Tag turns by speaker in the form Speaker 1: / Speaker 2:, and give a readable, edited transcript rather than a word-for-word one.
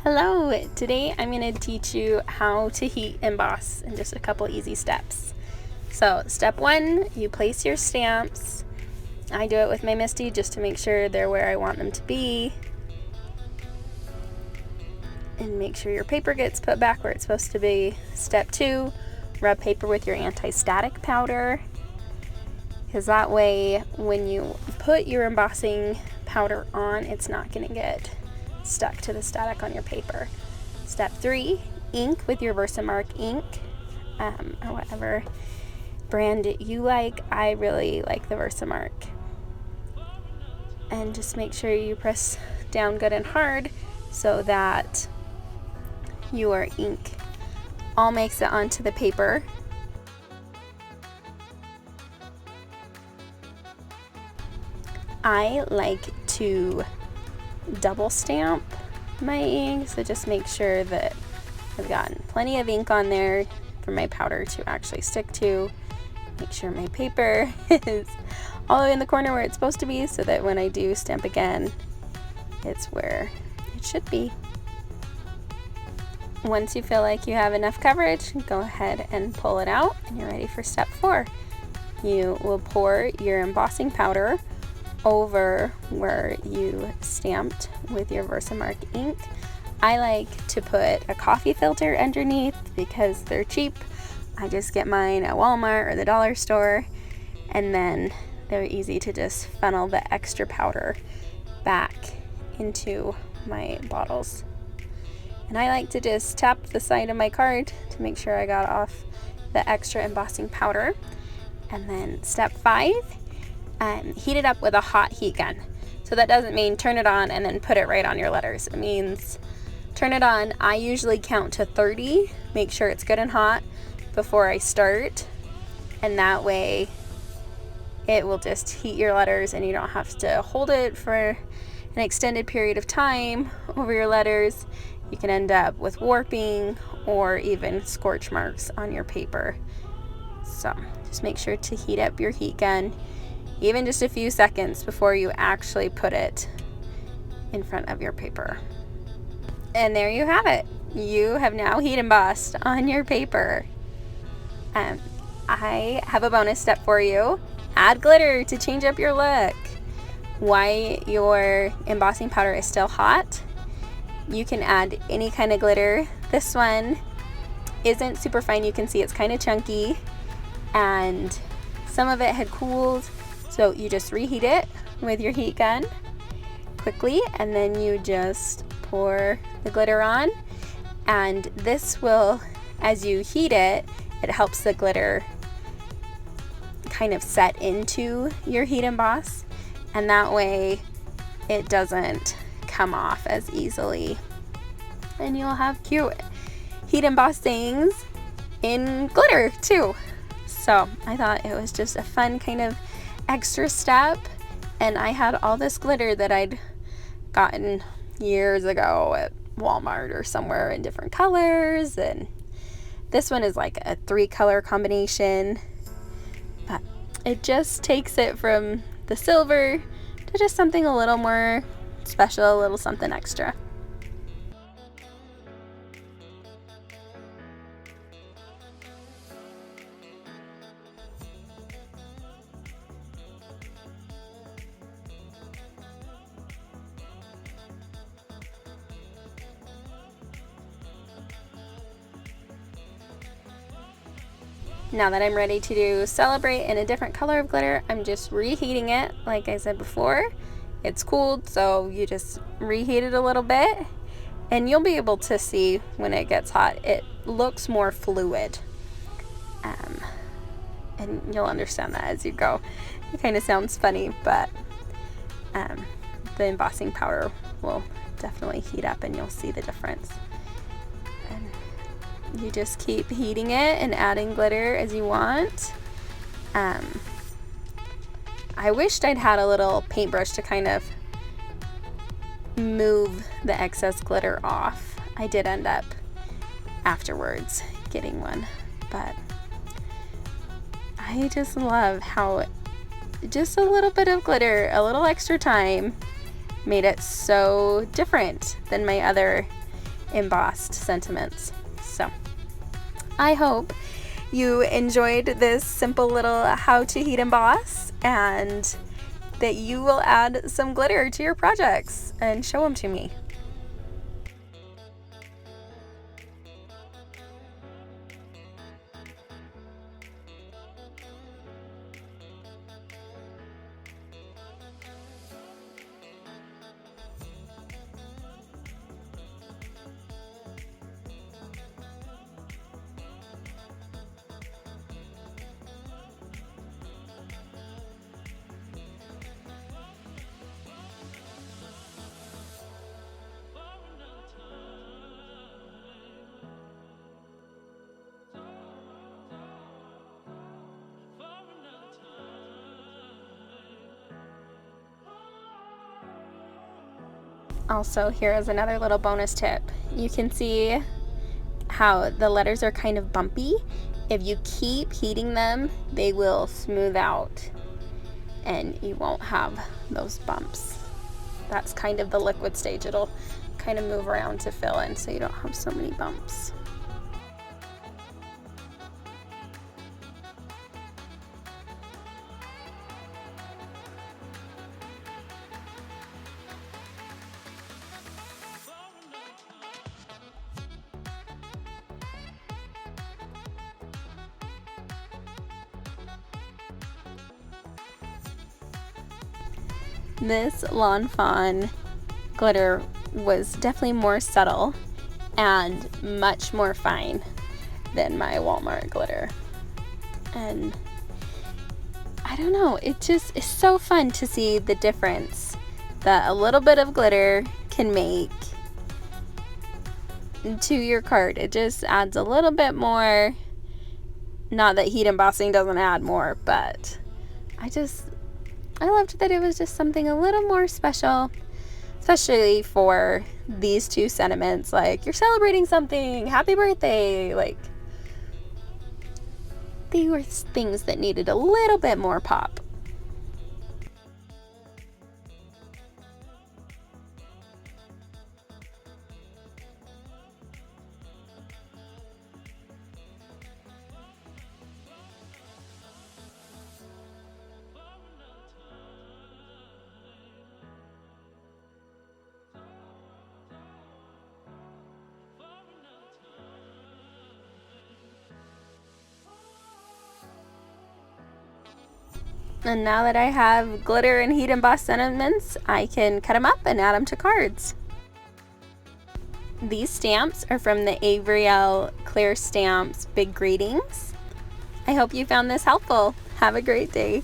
Speaker 1: Hello! Today I'm going to teach you how to heat emboss in just a couple easy steps. So step 1, you place your stamps. I do it with my Misti just to make sure they're where I want them to be. And make sure your paper gets put back where it's supposed to be. Step 2, rub paper with your anti-static powder. Because that way when you put your embossing powder on, it's not going to get stuck to the static on your paper. Step 3, ink with your Versamark ink, or whatever brand you like. I really like the Versamark. And just make sure you press down good and hard so that your ink all makes it onto the paper. I like to double stamp my ink, so just make sure that I've gotten plenty of ink on there for my powder to actually stick to. Make sure my paper is all the way in the corner where it's supposed to be so that when I do stamp again, it's where it should be. Once you feel like you have enough coverage, go ahead and pull it out and you're ready for step 4. You will pour your embossing powder over where you stamped with your Versamark ink. I like to put a coffee filter underneath because they're cheap. I just get mine at Walmart or the dollar store, and then they're easy to just funnel the extra powder back into my bottles. And I like to just tap the side of my card to make sure I got off the extra embossing powder. And then step 5, heat it up with a hot heat gun. So that doesn't mean turn it on and then put it right on your letters. It means turn it on. I usually count to 30, make sure it's good and hot before I start, and that way it will just heat your letters and you don't have to hold it for an extended period of time over your letters. You can end up with warping or even scorch marks on your paper. So just make sure to heat up your heat gun even just a few seconds before you actually put it in front of your paper. And there you have it. You have now heat embossed on your paper. I have a bonus step for you. Add glitter to change up your look. While your embossing powder is still hot, you can add any kind of glitter. This one isn't super fine. You can see it's kind of chunky, and some of it had cooled. So you just reheat it with your heat gun quickly, and then you just pour the glitter on. And this will, as you heat it, it helps the glitter kind of set into your heat emboss, and that way it doesn't come off as easily. And you'll have cute heat embossings in glitter too. So I thought it was just a fun kind of extra step, and I had all this glitter that I'd gotten years ago at Walmart or somewhere in different colors, and this one is like a 3-color combination, but it just takes it from the silver to just something a little more special, a little something extra. Now that I'm ready to celebrate in a different color of glitter, I'm just reheating it. Like I said before, it's cooled, so you just reheat it a little bit, and you'll be able to see when it gets hot, it looks more fluid. And you'll understand that as you go. It kind of sounds funny, but the embossing powder will definitely heat up and you'll see the difference. You just keep heating it and adding glitter as you want. I wished I'd had a little paintbrush to kind of move the excess glitter off. I did end up afterwards getting one, but I just love how just a little bit of glitter, a little extra time, made it so different than my other embossed sentiments. So I hope you enjoyed this simple little how to heat emboss, and that you will add some glitter to your projects and show them to me. Also, here is another little bonus tip. You can see how the letters are kind of bumpy. If you keep heating them, they will smooth out and you won't have those bumps. That's kind of the liquid stage. It'll kind of move around to fill in so you don't have so many bumps. This Lawn Fawn glitter was definitely more subtle and much more fine than my Walmart glitter. And I don't know, it just is so fun to see the difference that a little bit of glitter can make to your card. It just adds a little bit more. Not that heat embossing doesn't add more, but I loved that it was just something a little more special, especially for these two sentiments, like you're celebrating something, happy birthday, like they were things that needed a little bit more pop. And now that I have glitter and heat embossed sentiments, I can cut them up and add them to cards. These stamps are from the Avery Elle Clear Stamps Big Greetings. I hope you found this helpful. Have a great day.